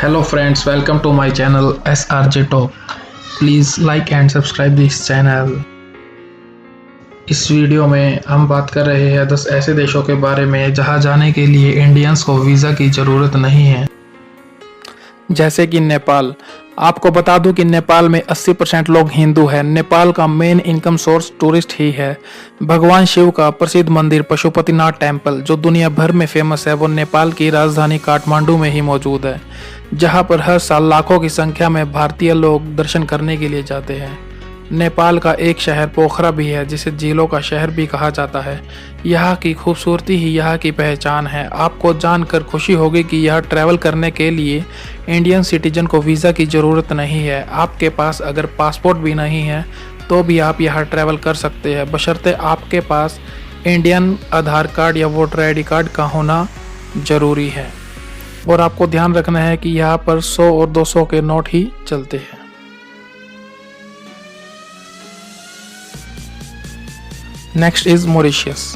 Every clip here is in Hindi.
Hello friends, welcome to my channel SRJ Talk. Please like and subscribe this channel. इस वीडियो में हम बात कर रहे हैं 10 ऐसे देशों के बारे में जहां जाने के लिए इंडियंस को वीज़ा की ज़रूरत नहीं है। जैसे कि नेपाल। आपको बता दूं कि नेपाल में 80% लोग हिंदू हैं। नेपाल का मेन इनकम सोर्स टूरिस्ट ही है। भगवान शिव का प्रसिद्ध मंदिर पशुपतिनाथ टेम्पल जो दुनिया भर में फेमस है, वो नेपाल की राजधानी काठमांडू में ही मौजूद है, जहां पर हर साल लाखों की संख्या में भारतीय लोग दर्शन करने के लिए जाते हैं। नेपाल का एक शहर पोखरा भी है, जिसे झीलों का शहर भी कहा जाता है। यहाँ की खूबसूरती ही यहाँ की पहचान है। आपको जानकर खुशी होगी कि यह ट्रैवल करने के लिए इंडियन सिटीजन को वीज़ा की ज़रूरत नहीं है। आपके पास अगर पासपोर्ट भी नहीं है तो भी आप यहाँ ट्रैवल कर सकते हैं, बशर्ते आपके पास इंडियन आधार कार्ड या वोटर ID कार्ड का होना ज़रूरी है। और आपको ध्यान रखना है कि यहाँ पर 100 और 200 के नोट ही चलते हैं। Next is Mauritius.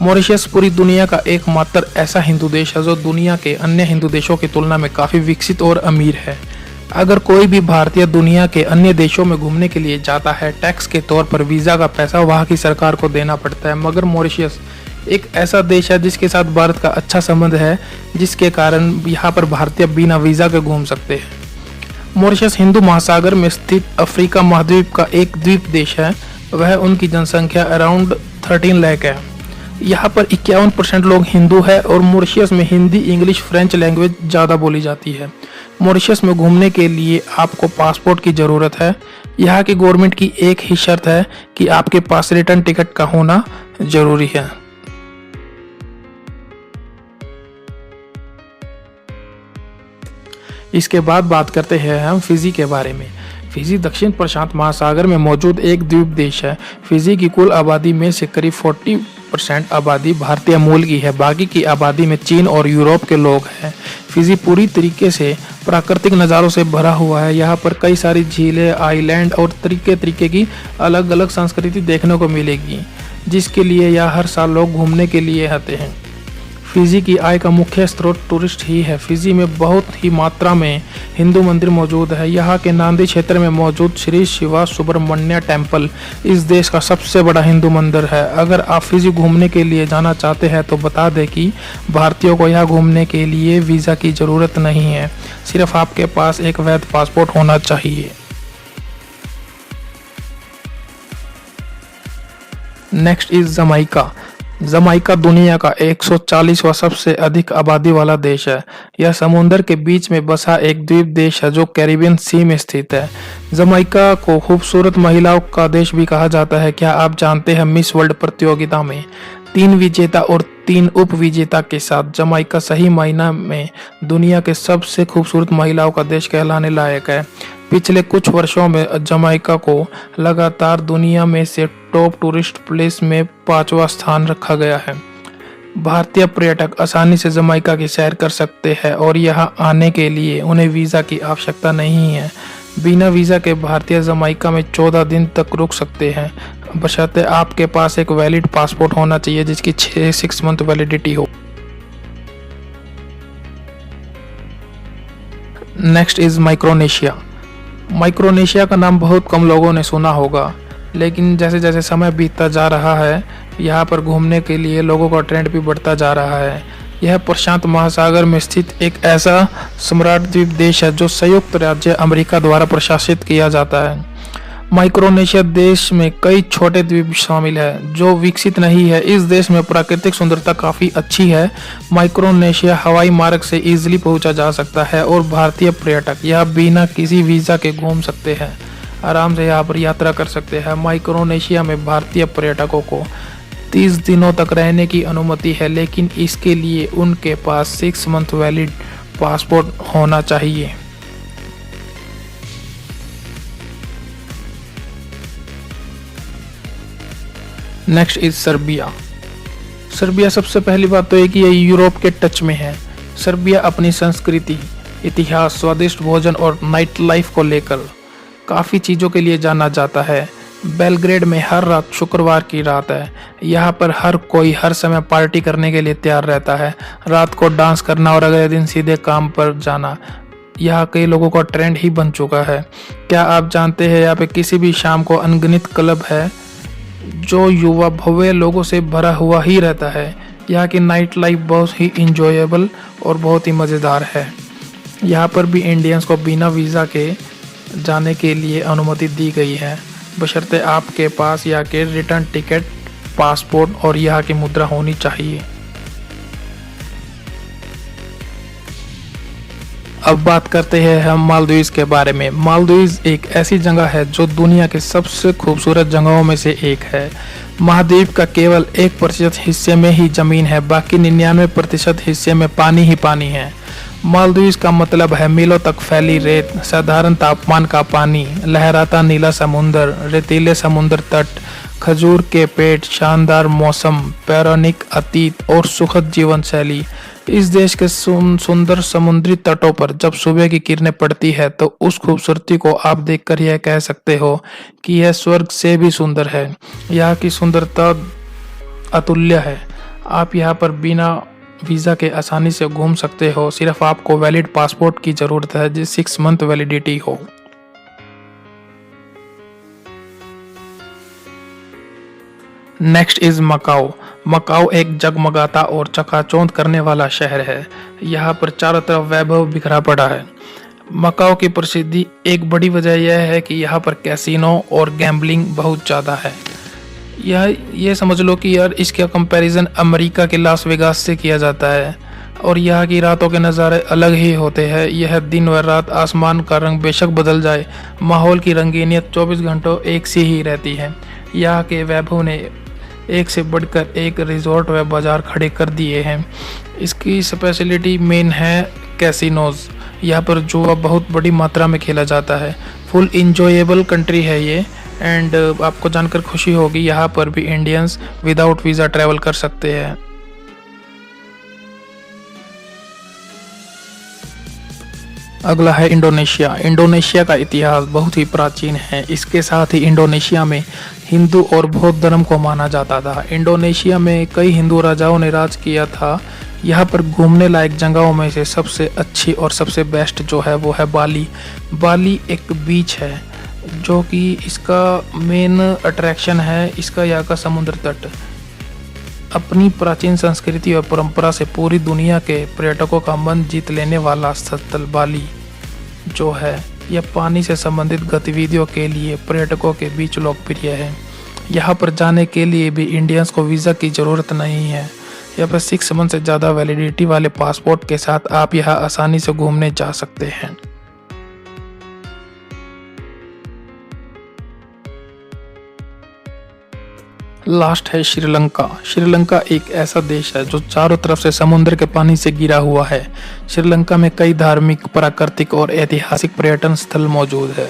मॉरिशस पूरी दुनिया का एकमात्र ऐसा हिंदू देश है जो दुनिया के अन्य हिंदू देशों की तुलना में काफ़ी विकसित और अमीर है। अगर कोई भी भारतीय दुनिया के अन्य देशों में घूमने के लिए जाता है, टैक्स के तौर पर वीज़ा का पैसा वहाँ की सरकार को देना पड़ता है, मगर मॉरिशस एक ऐसा देश है जिसके साथ भारत का अच्छा संबंध है, जिसके कारण यहाँ पर भारतीय बिना वीज़ा के घूम सकते हैं। मॉरिशस हिंदू महासागर में स्थित अफ्रीका महाद्वीप का एक द्वीप देश है। वह उनकी जनसंख्या अराउंड 13 लाख है। यहाँ पर 51% लोग हिंदू है और मॉरिशस में हिंदी, इंग्लिश, फ्रेंच लैंग्वेज ज़्यादा बोली जाती है। मॉरिशस में घूमने के लिए आपको पासपोर्ट की ज़रूरत है। यहाँ की गवर्नमेंट की एक ही शर्त है कि आपके पास रिटर्न टिकट का होना ज़रूरी है। इसके बाद बात करते हैं हम फिजी के बारे में। फिजी दक्षिण प्रशांत महासागर में मौजूद एक द्वीप देश है। फिजी की कुल आबादी में से करीब 40% आबादी भारतीय मूल की है। बाकी की आबादी में चीन और यूरोप के लोग हैं। फिजी पूरी तरीके से प्राकृतिक नज़ारों से भरा हुआ है। यहाँ पर कई सारी झीलें, आइलैंड और तरीके की अलग अलग संस्कृति देखने को मिलेगी, जिसके लिए यहाँ हर साल लोग घूमने के लिए आते हैं। फिजी की आय का मुख्य स्रोत टूरिस्ट ही है। फिजी में बहुत ही मात्रा में हिंदू मंदिर मौजूद है। यहाँ के नांदी क्षेत्र में मौजूद श्री शिवा सुब्रमण्य टेम्पल इस देश का सबसे बड़ा हिंदू मंदिर है। अगर आप फिजी घूमने के लिए जाना चाहते हैं तो बता दें कि भारतीयों को यहाँ घूमने के लिए वीज़ा की ज़रूरत नहीं है, सिर्फ आपके पास एक वैध पासपोर्ट होना चाहिए। Next is Jamaica. जमाइका दुनिया का 140वां सबसे अधिक आबादी वाला देश है। यह समुद्र के बीच में बसा एक द्वीप देश है जो कैरिबियन सी में स्थित है। जमाइका को खूबसूरत महिलाओं का देश भी कहा जाता है। क्या आप जानते हैं मिस वर्ल्ड प्रतियोगिता में 3 विजेता और 3 उप विजेता के साथ जमाइका सही मायने में दुनिया के सबसे खूबसूरत महिलाओं का देश कहलाने लायक है। पिछले कुछ वर्षों में जमाइका को लगातार दुनिया में से टॉप टूरिस्ट प्लेस में 5वां स्थान रखा गया है। भारतीय पर्यटक आसानी से जमाइका की सैर कर सकते हैं और यहाँ आने के लिए उन्हें वीज़ा की आवश्यकता नहीं है। बिना वीज़ा के भारतीय जमाइका में 14 दिन तक रुक सकते हैं, बशर्ते आपके पास एक वैलिड पासपोर्ट होना चाहिए जिसकी 6 मंथ वैलिडिटी हो। Next is Micronesia. माइक्रोनेशिया का नाम बहुत कम लोगों ने सुना होगा, लेकिन जैसे जैसे समय बीतता जा रहा है यहाँ पर घूमने के लिए लोगों का ट्रेंड भी बढ़ता जा रहा है। यह प्रशांत महासागर में स्थित एक ऐसा सम्राट द्वीप देश है जो संयुक्त राज्य अमेरिका द्वारा प्रशासित किया जाता है। माइक्रोनेशिया देश में कई छोटे द्वीप शामिल है जो विकसित नहीं है। इस देश में प्राकृतिक सुंदरता काफ़ी अच्छी है। माइक्रोनेशिया हवाई मार्ग से इजीली पहुंचा जा सकता है और भारतीय पर्यटक यह बिना किसी वीज़ा के घूम सकते हैं, आराम से यहाँ पर यात्रा कर सकते हैं। माइक्रोनेशिया में भारतीय पर्यटकों को 30 दिनों तक रहने की अनुमति है, लेकिन इसके लिए उनके पास 6 मंथ वैलिड पासपोर्ट होना चाहिए। Next is Serbia. सर्बिया सबसे पहली बात तो है कि यह यूरोप के टच में है। सर्बिया अपनी संस्कृति, इतिहास, स्वादिष्ट भोजन और नाइट लाइफ को लेकर काफ़ी चीज़ों के लिए जाना जाता है। बेलग्रेड में हर रात शुक्रवार की रात है। यहाँ पर हर कोई हर समय पार्टी करने के लिए तैयार रहता है। रात को डांस करना और अगले दिन सीधे काम पर जाना। यहाँ कई लोगों का ट्रेंड ही बन चुका है। क्या आप जानते हैं यहाँ पे किसी भी शाम को अनगिनत क्लब है जो युवा भव्य लोगों से भरा हुआ ही रहता है। यहाँ की नाइट लाइफ बहुत ही इंजॉयबल और बहुत ही मज़ेदार है। यहाँ पर भी इंडियंस को बिना वीज़ा के जाने के लिए अनुमति दी गई है, बशर्ते आपके पास यहाँ के रिटर्न टिकट, पासपोर्ट और यहाँ की मुद्रा होनी चाहिए। अब बात करते हैं हम मालदीव्स के बारे में। मालदीव्स एक ऐसी जगह है जो दुनिया के सबसे खूबसूरत जगहों में से एक है। महाद्वीप का केवल 1% हिस्से में ही जमीन है, बाकी 99% हिस्से में पानी ही पानी है। मालदीव्स का मतलब है मीलों तक फैली रेत, साधारण तापमान का पानी, लहराता नीला समुंदर, रेतीले समुद्र तट, खजूर के पेड़, शानदार मौसम, पौराणिक अतीत और सुखद जीवन शैली। इस देश के सुंदर समुद्री तटों पर जब सुबह की किरणें पड़ती है तो उस खूबसूरती को आप देखकर यह कह सकते हो कि यह स्वर्ग से भी सुंदर है। यहाँ की सुंदरता अतुल्य है। आप यहाँ पर बिना वीज़ा के आसानी से घूम सकते हो। सिर्फ आपको वैलिड पासपोर्ट की ज़रूरत है जिस 6 मंथ वैलिडिटी हो। Next is Macau. मकाओ एक जगमगाता और चकाचौंध करने वाला शहर है। यहाँ पर चारों तरफ वैभव बिखरा पड़ा है। मकाओ की प्रसिद्धि एक बड़ी वजह यह है कि यहाँ पर कैसीनो और गैम्बलिंग बहुत ज़्यादा है। ये समझ लो कि यार इसका कंपैरिजन अमेरिका के लास वेगास से किया जाता है। और यहाँ की रातों के नज़ारे अलग ही होते हैं। यह दिन व रात आसमान का रंग बेशक बदल जाए, माहौल की रंगीनियत 24 घंटों एक सी ही रहती है। यहाँ के वैभव ने एक से बढ़कर एक रिजॉर्ट व बाजार खड़े कर दिए हैं। इसकी स्पेशलिटी मेन है कैसीनोज। यहाँ पर जुआ बहुत बड़ी मात्रा में खेला जाता है। फुल इंजॉयबल कंट्री है ये। एंड आपको जानकर खुशी होगी यहाँ पर भी इंडियंस विदाउट वीज़ा ट्रैवल कर सकते हैं। अगला है इंडोनेशिया। इंडोनेशिया का इतिहास बहुत ही प्राचीन है। इसके साथ ही इंडोनेशिया में हिंदू और बौद्ध धर्म को माना जाता था। इंडोनेशिया में कई हिंदू राजाओं ने राज किया था। यहाँ पर घूमने लायक जगहों में से सबसे अच्छी और सबसे बेस्ट जो है वो है बाली। बाली एक बीच है जो कि इसका मेन अट्रैक्शन है। इसका यहाँ का समुद्र तट अपनी प्राचीन संस्कृति और परंपरा से पूरी दुनिया के पर्यटकों का मन जीत लेने वाला स्थल बाली जो है यह पानी से संबंधित गतिविधियों के लिए पर्यटकों के बीच लोकप्रिय है। यहाँ पर जाने के लिए भी इंडियंस को वीज़ा की ज़रूरत नहीं है। यहाँ पर 6 मंथ से ज़्यादा वैलिडिटी वाले पासपोर्ट के साथ आप यहाँ आसानी से घूमने जा सकते हैं। लास्ट है श्रीलंका। श्रीलंका एक ऐसा देश है जो चारों तरफ से समुद्र के पानी से घिरा हुआ है। श्रीलंका में कई धार्मिक, प्राकृतिक और ऐतिहासिक पर्यटन स्थल मौजूद है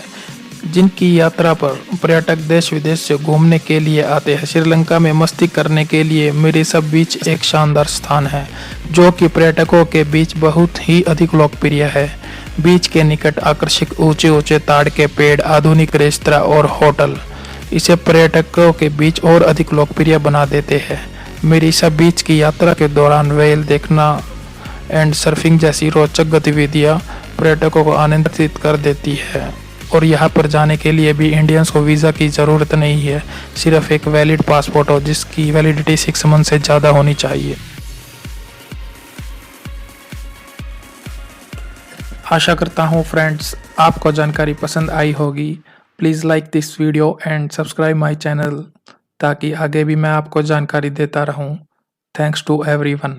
जिनकी यात्रा पर पर्यटक देश विदेश से घूमने के लिए आते हैं। श्रीलंका में मस्ती करने के लिए मिरिसा बीच एक शानदार स्थान है जो कि पर्यटकों के बीच बहुत ही अधिक लोकप्रिय है। बीच के निकट आकर्षक ऊंचे ऊंचे ताड़ के पेड़, आधुनिक रेस्तरां और होटल इसे पर्यटकों के बीच और अधिक लोकप्रिय बना देते हैं। मिरिसा बीच की यात्रा के दौरान व्हेल देखना एंड सर्फिंग जैसी रोचक गतिविधियां पर्यटकों को आनंदित कर देती है। और यहाँ पर जाने के लिए भी इंडियंस को वीज़ा की ज़रूरत नहीं है। सिर्फ एक वैलिड पासपोर्ट हो जिसकी वैलिडिटी 6 मंथ से ज़्यादा होनी चाहिए। आशा करता हूँ फ्रेंड्स आपको जानकारी पसंद आई होगी। Please like this video and subscribe my channel ताकि आगे भी मैं आपको जानकारी देता रहूं। Thanks to everyone.